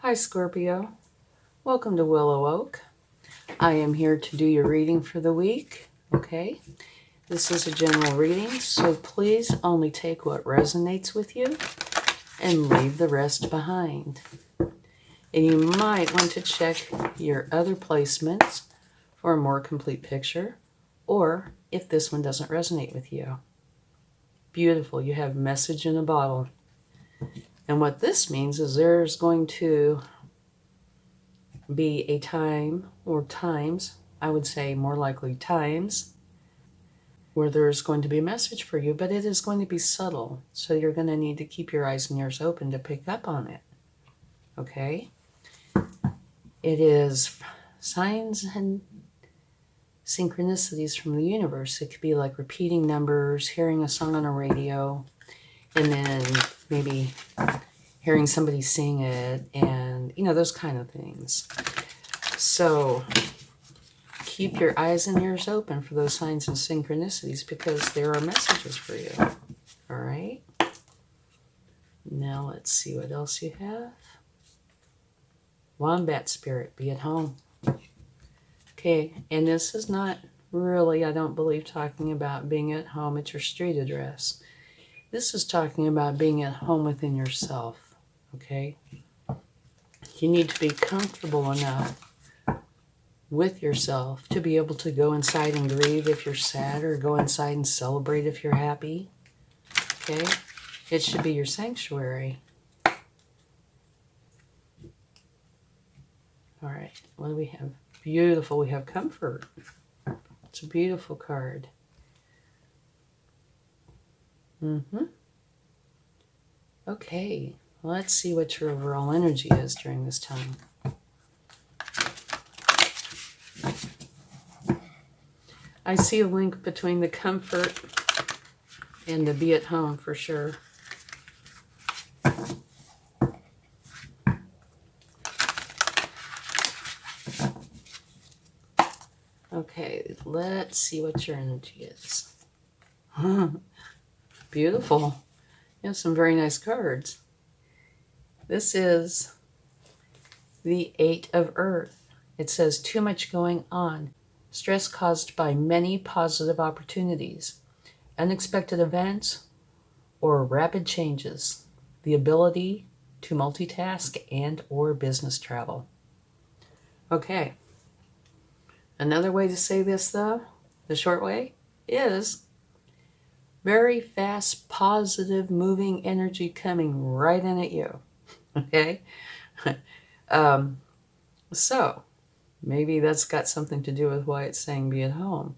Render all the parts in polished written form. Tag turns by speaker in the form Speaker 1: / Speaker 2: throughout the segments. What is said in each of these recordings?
Speaker 1: Hi Scorpio, welcome to WillowOAK. I am here to do your reading for the week, okay? This is a general reading, so please only take what resonates with you and leave the rest behind. And you might want to check your other placements for a more complete picture, or if this one doesn't resonate with you. Beautiful, you have message in a bottle. And what this means is there's going to be a time or times, I would say more likely times, where there's going to be a message for you, but it is going to be subtle. So you're going to need to keep your eyes and ears open to pick up on it. Okay? It is signs and synchronicities from the universe. It could be like repeating numbers, hearing a song on a radio, and then maybe hearing somebody sing it, and those kind of things. So keep your eyes and ears open for those signs and synchronicities because there are messages for you. All right? Now let's see what else you have. Wombat spirit, be at home. Okay, and this is not really, I don't believe, talking about being at home at your street address. This is talking about being at home within yourself, okay? You need to be comfortable enough with yourself to be able to go inside and grieve if you're sad, or go inside and celebrate if you're happy, okay? It should be your sanctuary. All right, what do we have? Beautiful, we have comfort. It's a beautiful card. Okay, let's see what your overall energy is during this time. I see a link between the comfort and the be at home for sure. Okay, let's see what your energy is. Beautiful. You have some very nice cards. This is the Eight of Earth. It says too much going on. Stress caused by many positive opportunities, unexpected events, or rapid changes. The ability to multitask and or business travel. Okay. Another way to say this, though, the short way, is very fast, positive, moving energy coming right in at you. Okay? So, maybe that's got something to do with why it's saying be at home.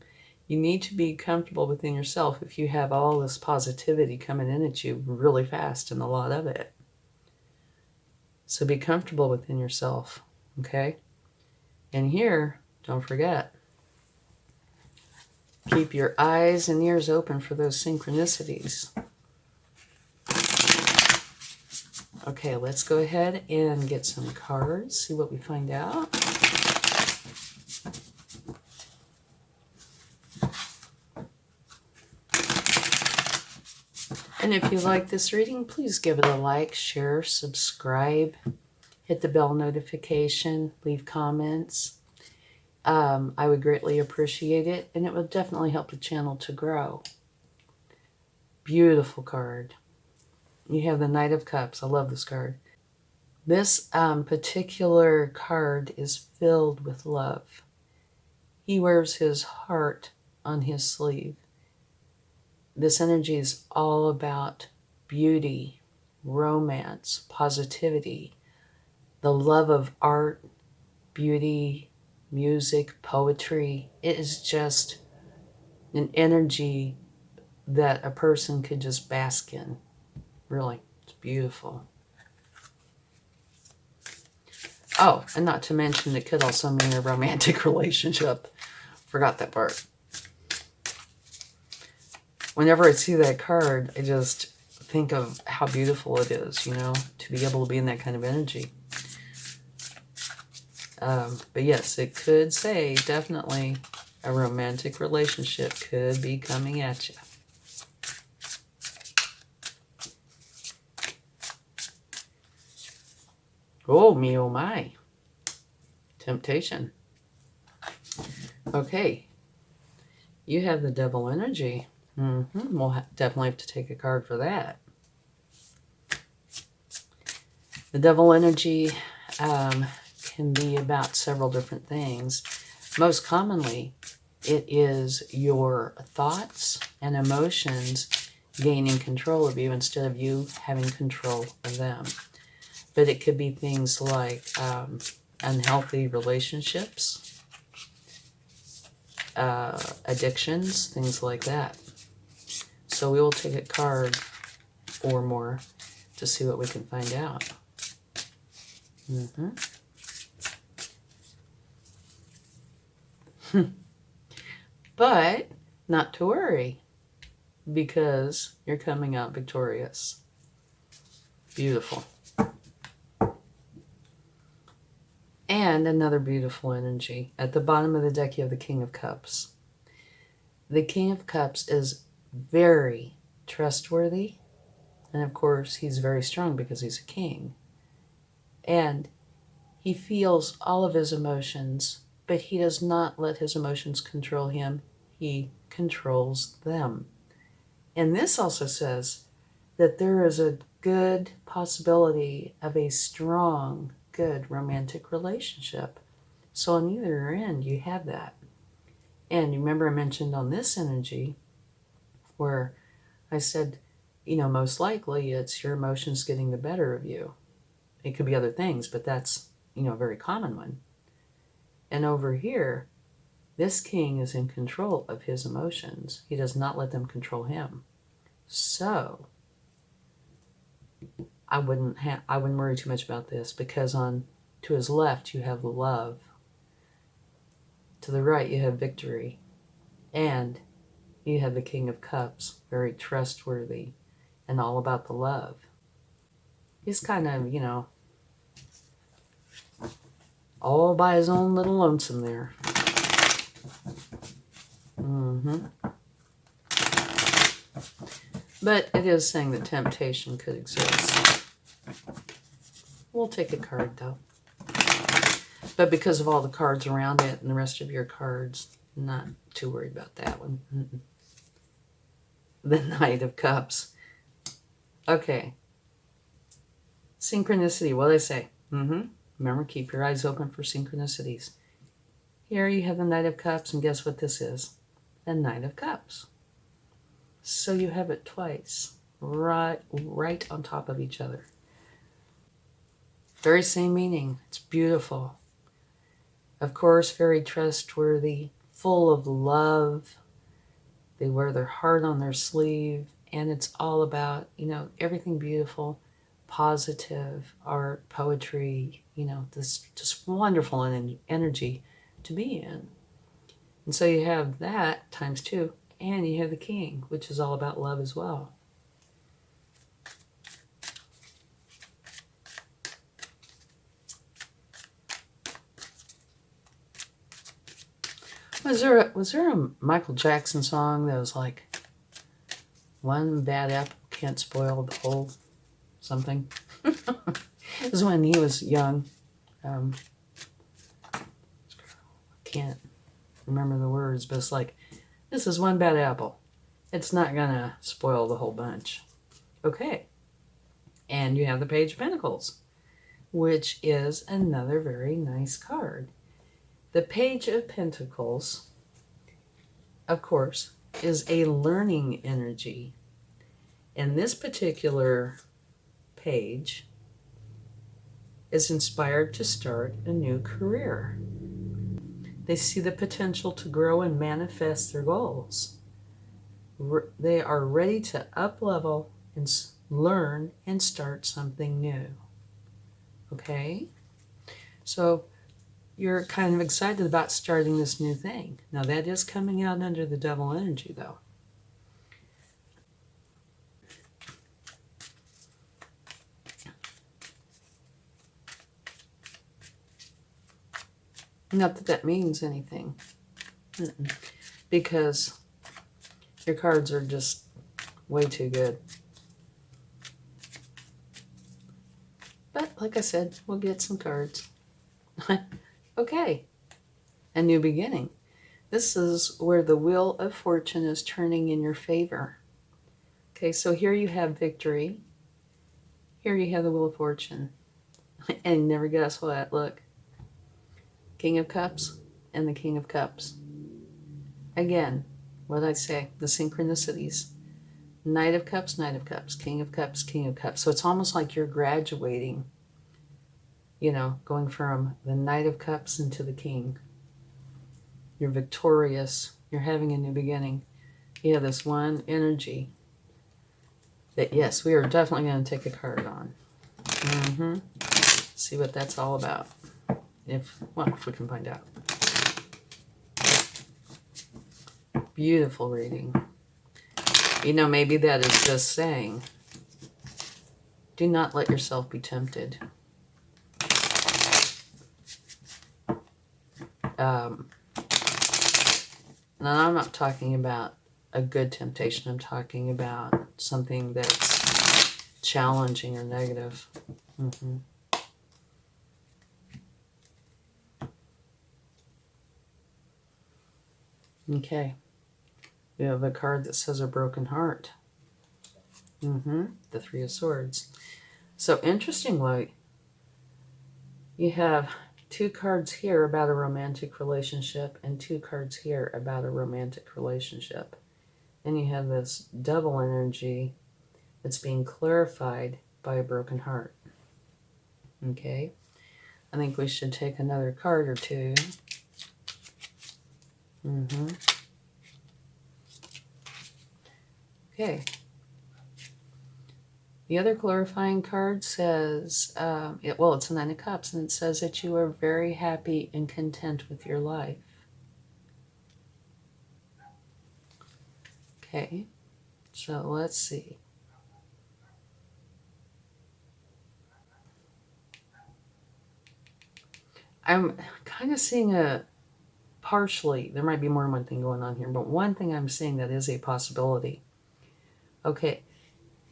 Speaker 1: You need to be comfortable within yourself if you have all this positivity coming in at you really fast and a lot of it. So be comfortable within yourself, okay? And here, don't forget, keep your eyes and ears open for those synchronicities. Okay, let's go ahead and get some cards, see what we find out. And if you like this reading, please give it a like, share, subscribe, hit the bell notification, leave comments. I would greatly appreciate it, and it would definitely help the channel to grow. Beautiful card. You have the Knight of Cups. I love this card. This particular card is filled with love. He wears his heart on his sleeve. This energy is all about beauty, romance, positivity, the love of art, beauty, music, poetry. It is just an energy that a person could just bask in. Really, it's beautiful. Oh, and not to mention, it could also mean a romantic relationship. Forgot that part. Whenever I see that card, I just think of how beautiful it is, to be able to be in that kind of energy. But yes, it could say definitely a romantic relationship could be coming at you. Oh, me, oh, my. Temptation. Okay. You have the devil energy. We'll definitely have to take a card for that. The devil energy can be about several different things. Most commonly, it is your thoughts and emotions gaining control of you instead of you having control of them. But it could be things like unhealthy relationships, addictions, things like that. So we will take a card or more to see what we can find out. But not to worry, because you're coming out victorious. Beautiful. And another beautiful energy. At the bottom of the deck, you have the King of Cups. The King of Cups is very trustworthy. And of course, he's very strong because he's a king. And he feels all of his emotions, but he does not let his emotions control him. He controls them. And this also says that there is a good possibility of a strong, good romantic relationship. So on either end, you have that. And remember I mentioned on this energy where I said, most likely it's your emotions getting the better of you. It could be other things, but that's, a very common one. And over here, this king is in control of his emotions. He does not let them control him. So I wouldn't worry too much about this, because to his left you have love. To the right you have victory. And you have the King of Cups, very trustworthy and all about the love. He's kind of, all by his own little lonesome there. But it is saying that temptation could exist. We'll take a card, though. But because of all the cards around it and the rest of your cards, not too worried about that one. The Knight of Cups. Okay. Synchronicity, what do I say? Remember, keep your eyes open for synchronicities. Here you have the Knight of Cups, and guess what this is? The Knight of Cups. So you have it twice, right on top of each other. Very same meaning. It's beautiful. Of course, very trustworthy, full of love. They wear their heart on their sleeve, and it's all about, everything beautiful, positive, art, poetry, this just wonderful energy to be in. And so you have that times two, and you have the King, which is all about love as well. Was there a Michael Jackson song that was like, one bad apple can't spoil the whole something? It was when he was young. I can't remember the words, but it's like, this is one bad apple. It's not gonna spoil the whole bunch. Okay. And you have the Page of Pentacles, which is another very nice card. The Page of Pentacles, of course, is a learning energy. And this particular page is inspired to start a new career. They see the potential to grow and manifest their goals. They are ready to up-level and learn and start something new. Okay? So you're kind of excited about starting this new thing. Now that is coming out under the Devil energy, though. Not that that means anything. Because your cards are just way too good. But like I said, we'll get some cards. Okay, a new beginning. This is where the wheel of fortune is turning in your favor. Okay, so here you have victory. Here you have the wheel of fortune. And never guess what, look. King of Cups and the King of Cups. Again, what did I say? The synchronicities. Knight of Cups, Knight of Cups, King of Cups, King of Cups. So it's almost like you're graduating, you know, going from the Knight of Cups into the King. You're victorious. You're having a new beginning. You have this one energy that, yes, we are definitely going to take a card on. See what that's all about. If we can find out. Beautiful reading. You know, maybe that is just saying, do not let yourself be tempted. And I'm not talking about a good temptation. I'm talking about something that's challenging or negative. Okay. We have a card that says a broken heart. The Three of Swords. So interestingly, you have 2 cards here about a romantic relationship and 2 cards here about a romantic relationship. And you have this double energy that's being clarified by a broken heart. Okay. I think we should take another card or two. Okay. The other clarifying card says, it's a Nine of Cups, and it says that you are very happy and content with your life. Okay, so let's see. I'm kind of seeing partially, there might be more than one thing going on here, but one thing I'm seeing that is a possibility. Okay,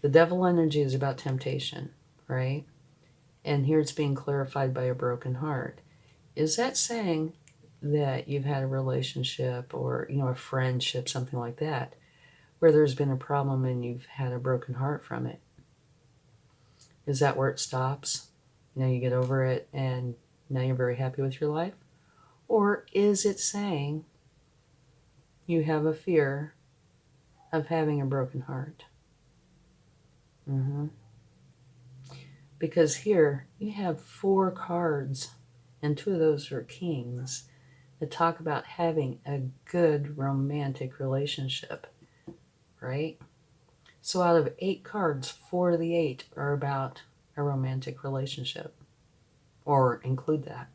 Speaker 1: the devil energy is about temptation, right? And here it's being clarified by a broken heart. Is that saying that you've had a relationship or, you know, a friendship, something like that, where there's been a problem and you've had a broken heart from it? Is that where it stops? You know, you get over it and now you're very happy with your life? Or is it saying you have a fear of having a broken heart? Because here you have 4 cards, and 2 of those are kings, that talk about having a good romantic relationship, right? So out of 8 cards, 4 of the 8 are about a romantic relationship, or include that.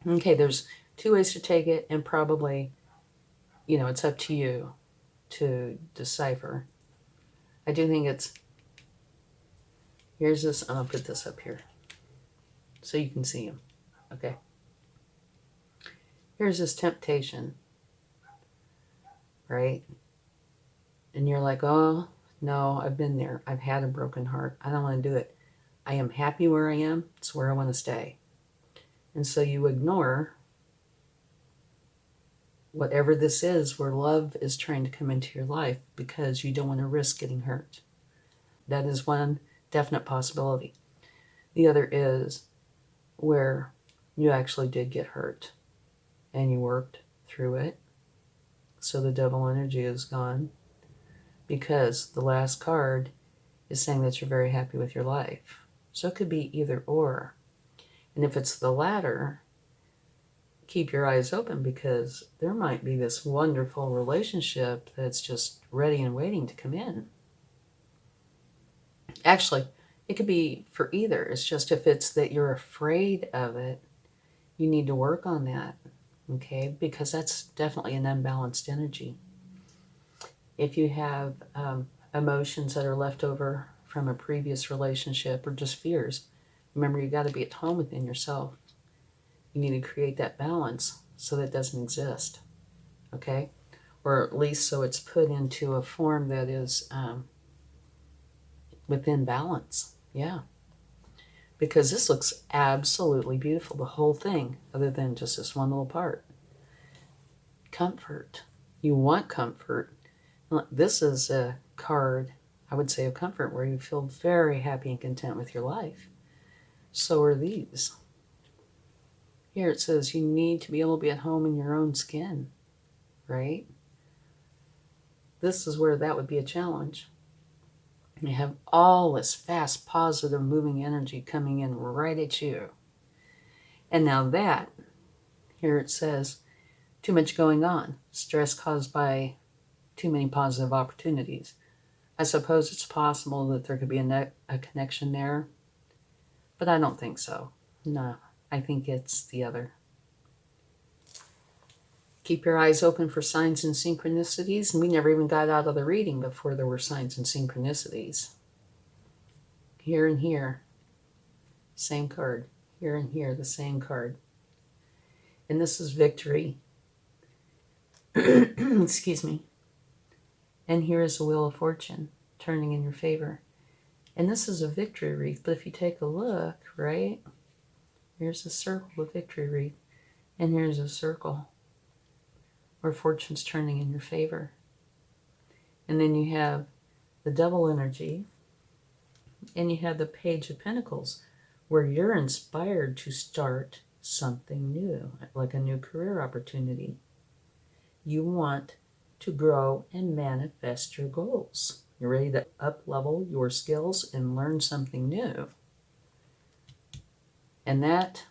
Speaker 1: Okay, there's 2 ways to take it, and probably, you know, it's up to you to decipher. I do think it's, here's this, I'll put this up here so you can see them. Okay. Here's this temptation, right? And you're like, oh, no, I've been there. I've had a broken heart. I don't want to do it. I am happy where I am. It's where I want to stay. And so you ignore whatever this is where love is trying to come into your life because you don't want to risk getting hurt. That is one definite possibility. The other is where you actually did get hurt and you worked through it. So the double energy is gone because the last card is saying that you're very happy with your life. So it could be either or. And if it's the latter, keep your eyes open because there might be this wonderful relationship that's just ready and waiting to come in. Actually, it could be for either. It's just if it's that you're afraid of it, you need to work on that, okay? Because that's definitely an unbalanced energy. If you have emotions that are left over from a previous relationship or just fears, remember you got to be at home within yourself. You need to create that balance so that it doesn't exist, okay? or at least so it's put into a form that is within balance. Yeah. Because this looks absolutely beautiful, the whole thing, other than just this one little part. Comfort. You want comfort. This is a card, I would say, of comfort, where you feel very happy and content with your life. So are these. Here it says you need to be able to be at home in your own skin, right? This is where that would be a challenge. You have all this fast, positive, moving energy coming in right at you. And now that, here it says, too much going on. Stress caused by too many positive opportunities. I suppose it's possible that there could be a connection there, but I don't think so. No, I think it's the other. Keep your eyes open for signs and synchronicities. And we never even got out of the reading before there were signs and synchronicities. Here and here, same card. Here and here, the same card. And this is victory. Excuse me. And here is the Wheel of Fortune turning in your favor. And this is a victory wreath, but if you take a look, right, here's a circle of victory wreath, and here's a circle where fortune's turning in your favor. And then you have the double energy, and you have the Page of Pentacles, where you're inspired to start something new, like a new career opportunity. You want to grow and manifest your goals. You're ready to up-level your skills and learn something new. And that,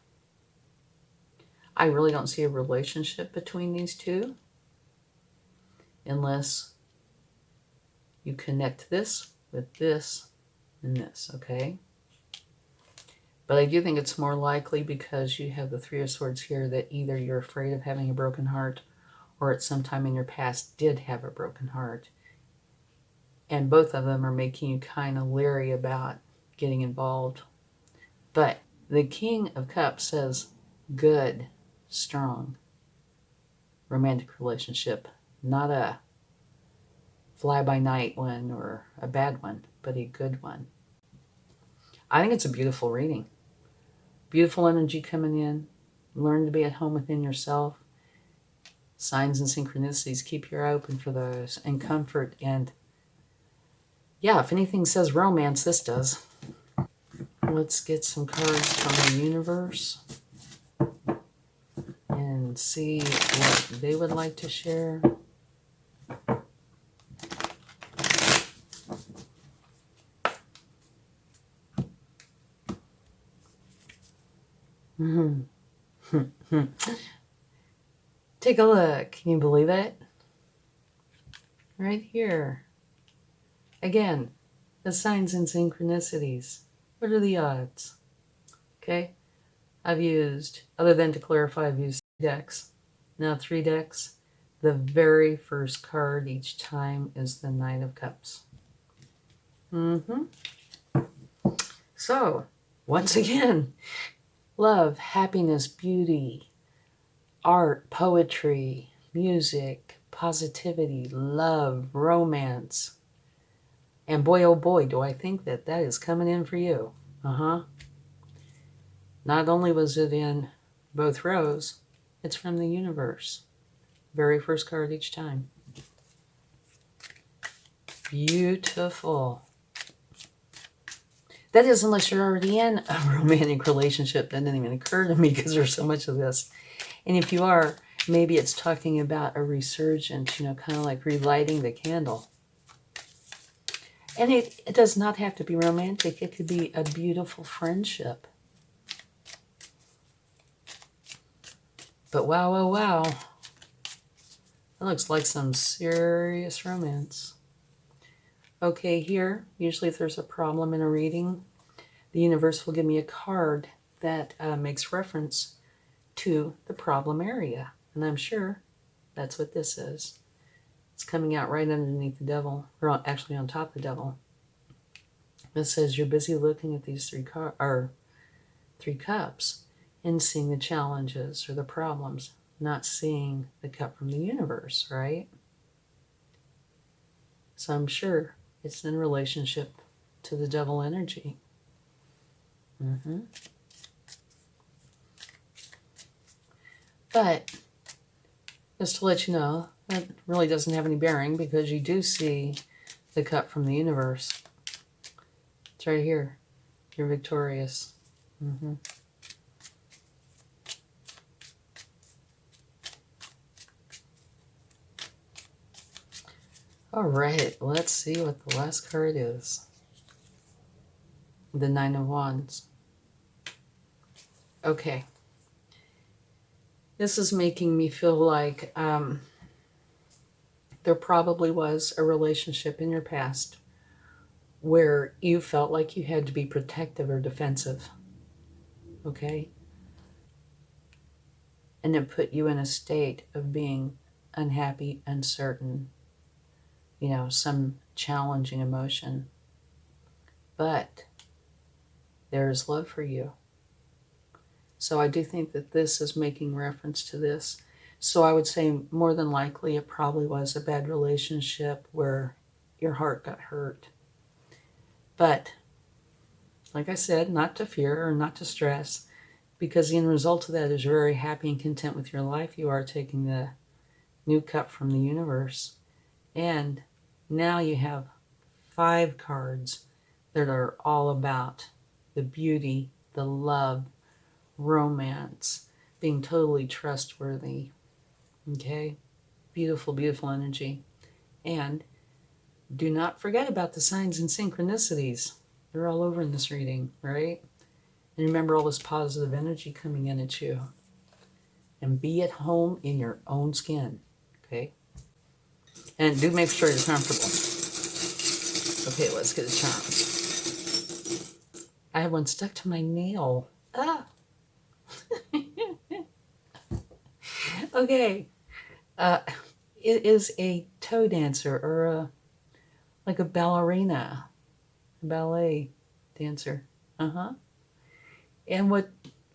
Speaker 1: I really don't see a relationship between these two unless you connect this with this and this, okay? But I do think it's more likely because you have the Three of Swords here that either you're afraid of having a broken heart or at some time in your past did have a broken heart. And both of them are making you kind of leery about getting involved. But the King of Cups says good, strong, romantic relationship. Not a fly-by-night one or a bad one, but a good one. I think it's a beautiful reading. Beautiful energy coming in. Learn to be at home within yourself. Signs and synchronicities, keep your eye open for those. And comfort. And yeah, if anything says romance, this does. Let's get some cards from the universe and see what they would like to share. Take a look. Can you believe it? Right here. Again, the signs and synchronicities. What are the odds? Okay. I've used, other than to clarify, I've used 3 decks. Now 3 decks. The very first card each time is the Knight of Cups. So, once again, love, happiness, beauty, art, poetry, music, positivity, love, romance. And boy, oh boy, do I think that that is coming in for you. Not only was it in both rows, it's from the universe. Very first card each time. Beautiful. That is, unless you're already in a romantic relationship. That didn't even occur to me because there's so much of this. And if you are, maybe it's talking about a resurgence, kind of like relighting the candle. And it does not have to be romantic. It could be a beautiful friendship. But wow, wow, wow. That looks like some serious romance. Okay, here, usually if there's a problem in a reading, the universe will give me a card that makes reference to the problem area. And I'm sure that's what this is. It's coming out right underneath the devil, or actually on top of the devil. It says you're busy looking at these 3 cups and seeing the challenges or the problems, not seeing the cup from the universe, right? So I'm sure it's in relationship to the devil energy. But just to let you know, that really doesn't have any bearing because you do see the cup from the universe. It's right here. You're victorious. All right, let's see what the last card is. The Nine of Wands. Okay. This is making me feel like there probably was a relationship in your past where you felt like you had to be protective or defensive. Okay? And it put you in a state of being unhappy, uncertain, some challenging emotion. But there's love for you. So I do think that this is making reference to this. So I would say more than likely it probably was a bad relationship where your heart got hurt. But like I said, not to fear or not to stress, because the end result of that is you're very happy and content with your life. You are taking the new cup from the universe. And now you have 5 cards that are all about the beauty, the love, romance, being totally trustworthy. Okay? Beautiful, beautiful energy. And do not forget about the signs and synchronicities. They're all over in this reading, right? And remember all this positive energy coming in at you. And be at home in your own skin. Okay? And do make sure you're comfortable. Okay, let's get a charm. I have one stuck to my nail. Ah! Okay. It is a toe dancer or like a ballerina, a ballet dancer. And what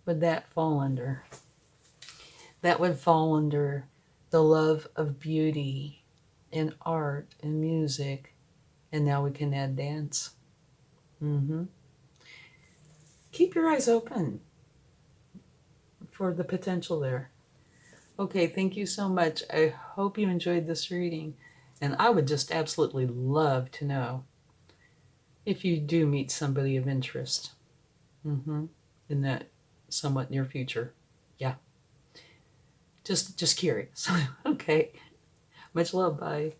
Speaker 1: would that fall under? That would fall under the love of beauty and art and music. And now we can add dance. Keep your eyes open for the potential there. Okay, thank you so much. I hope you enjoyed this reading. And I would just absolutely love to know if you do meet somebody of interest in that somewhat near future. Yeah. Just curious. Okay. Much love. Bye.